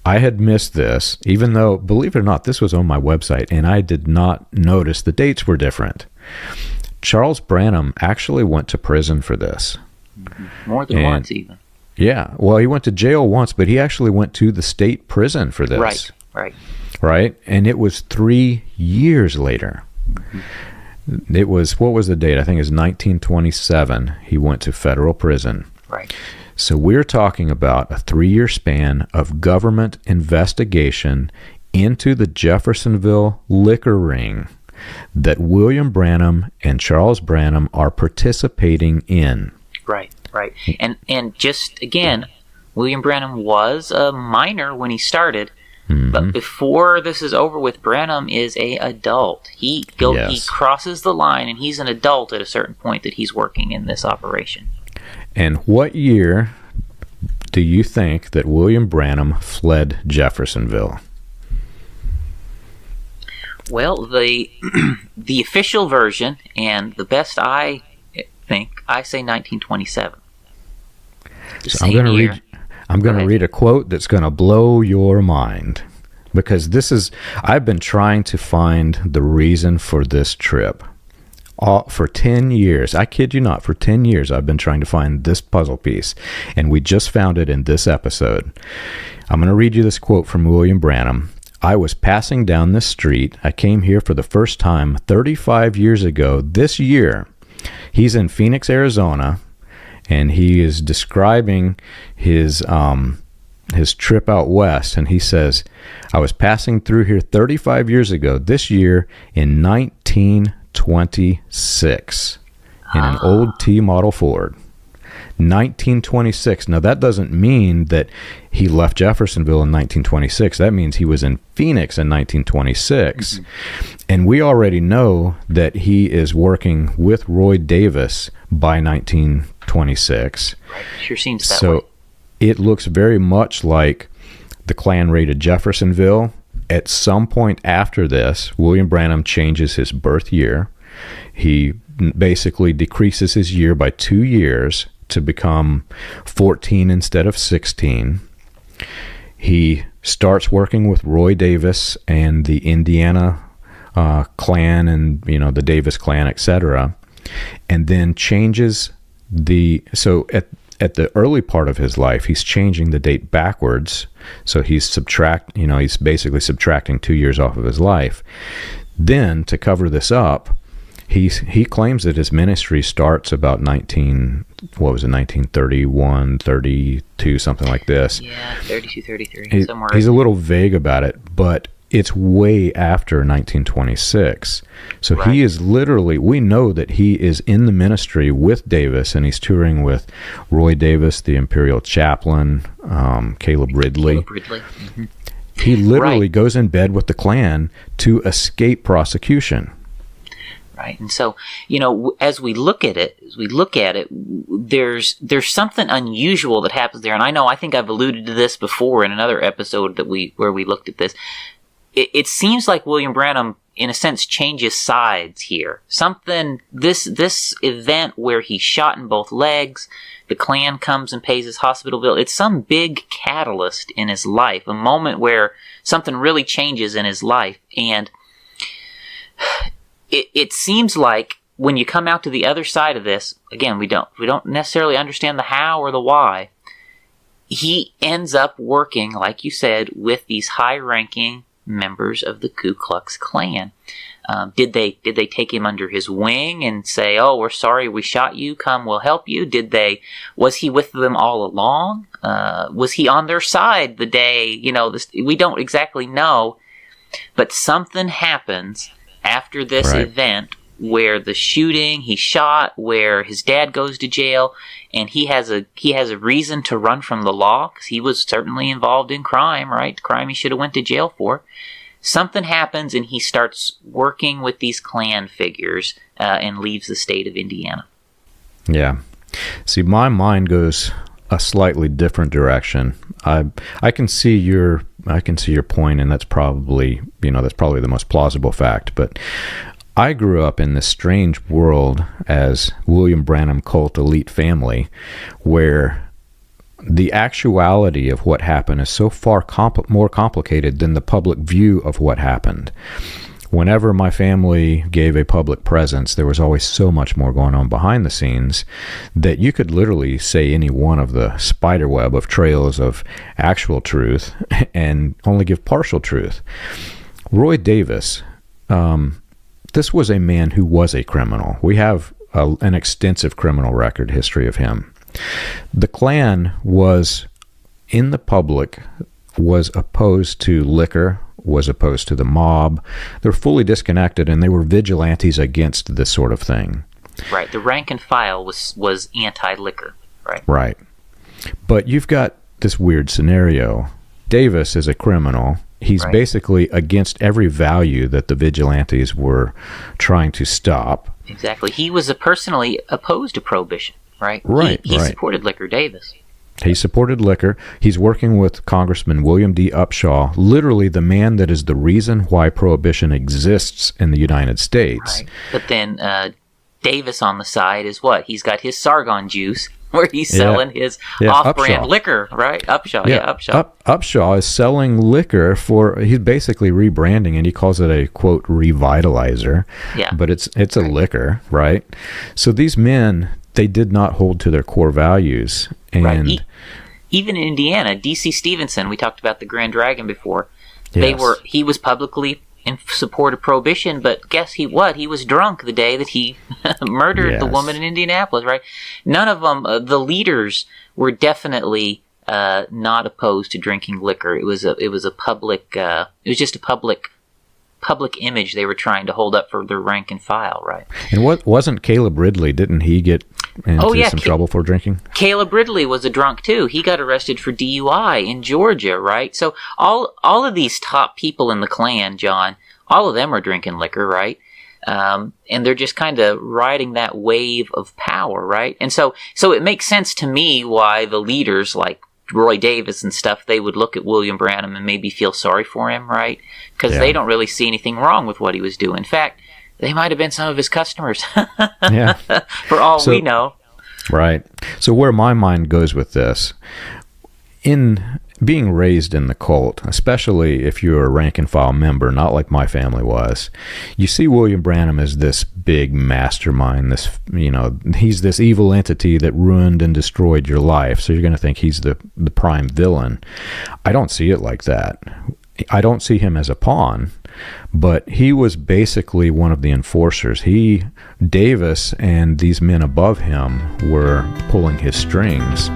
I had missed this, even though, believe it or not, this was on my website, and I did not notice the dates were different. Charles Branham actually went to prison for this. More than once, even. Yeah. Well, he went to jail once, but he actually went to the state prison for this. Right? And it was 3 years later. It was, what was the date? I think it was 1927. He went to federal prison. Right. So we're talking about a 3-year span of government investigation into the Jeffersonville liquor ring that William Branham and Charles Branham are participating in. Right. And just, again, William Branham was a minor when he started, but before this is over with, Branham is a adult. He crosses the line, and he's an adult at a certain point that he's working in this operation. And what year do you think that William Branham fled Jeffersonville? Well, the official version, and the best I think, I say 1927. So I'm going to read a quote that's going to blow your mind, because I've been trying to find the reason for this trip. For 10 years, I kid you not, for 10 years I've been trying to find this puzzle piece, and we just found it in this episode. I'm going to read you this quote from William Branham. I was passing down this street. I came here for the first time 35 years ago this year. He's in Phoenix, Arizona, and he is describing his trip out west, and he says, I was passing through here 35 years ago this year in 1926 in an old T model Ford. 1926. Now, that doesn't mean that he left Jeffersonville in 1926. That means he was in Phoenix in 1926. And we already know that he is working with Roy Davis by 1926. Sure seems that way. So it looks very much like the Klan raided Jeffersonville. At some point after this, William Branham changes his birth year. He basically decreases his year by 2 years to become 14 instead of 16. He starts working with Roy Davis and the Indiana Klan and, the Davis Klan, etc. And then changes so at the early part of his life, he's changing the date backwards. So he's basically subtracting 2 years off of his life. Then, to cover this up, he claims that his ministry starts about 1931, 32, something like this. Yeah, 32, 33, somewhere. He's a little vague about it, but it's way after 1926. So right. He is literally, we know that he is in the ministry with Davis, and he's touring with Roy Davis, the Imperial Chaplain, Caleb Ridley. Mm-hmm. He literally goes in bed with the Klan to escape prosecution. Right. And so, as we look at it, there's something unusual that happens there. And I think I've alluded to this before in another episode where we looked at this. It seems like William Branham, in a sense, changes sides here. This event where he's shot in both legs, the Klan comes and pays his hospital bill. It's some big catalyst in his life, a moment where something really changes in his life. And it seems like when you come out to the other side of this, again, we don't necessarily understand the how or the why. He ends up working, like you said, with these high-ranking members of the Ku Klux Klan. Did they take him under his wing and say, "Oh, we're sorry, we shot you. Come, we'll help you"? Was he with them all along? Was he on their side the day? We don't exactly know, but something happens after this event where the shooting, he's shot, where his dad goes to jail, and he has a reason to run from the law because he was certainly involved in crime, right? Crime he should have went to jail for. Something happens, and he starts working with these Klan figures and leaves the state of Indiana. Yeah. See, my mind goes a slightly different direction. I can see your point, and that's probably the most plausible fact. But I grew up in this strange world as William Branham cult elite family, where the actuality of what happened is so far more complicated than the public view of what happened. Whenever my family gave a public presence, there was always so much more going on behind the scenes that you could literally say any one of the spider web of trails of actual truth and only give partial truth. Roy Davis, this was a man who was a criminal. We have an extensive criminal record history of him. The Klan was, in the public, was opposed to liquor, was opposed to the mob. They're fully disconnected, and they were vigilantes against this sort of thing. Right. The rank and file was anti-liquor. Right. Right. But you've got this weird scenario. Davis is a criminal. He's basically against every value that the vigilantes were trying to stop. Exactly. He was personally opposed to prohibition. Right. He supported liquor, Davis. He supported liquor. He's working with Congressman William D. Upshaw, literally the man that is the reason why prohibition exists in the United States. Right. But then Davis on the side is what? He's got his Sargon juice, where he's selling his off-brand liquor, right? Upshaw, Upshaw. Upshaw is selling liquor he's basically rebranding it. He calls it a, quote, revitalizer. Yeah. But it's a liquor, right? So these men, they did not hold to their core values. And even in Indiana, D.C. Stevenson, we talked about the Grand Dragon before. He was publicly in support of prohibition, but guess he was drunk the day that he murdered the woman in Indianapolis, right? None of them, the leaders were definitely not opposed to drinking liquor. It was just a public image they were trying to hold up for their rank and file, right? And what wasn't Caleb Ridley? Didn't he get into some trouble for drinking? Caleb Ridley was a drunk too. He got arrested for DUI in Georgia, right? So all of these top people in the Klan, John, all of them are drinking liquor, right? And they're just kind of riding that wave of power, right? And so it makes sense to me why the leaders like Roy Davis and stuff, they would look at William Branham and maybe feel sorry for him, right? Because they don't really see anything wrong with what he was doing. In fact, they might have been some of his customers. For all we know. Right. So where my mind goes with this, in being raised in the cult, especially if you're a rank and file member, not like my family was, you see William Branham as this big mastermind, he's this evil entity that ruined and destroyed your life. So you're going to think he's the prime villain. I don't see it like that. I don't see him as a pawn, but he was basically one of the enforcers. Davis and these men above him were pulling his strings.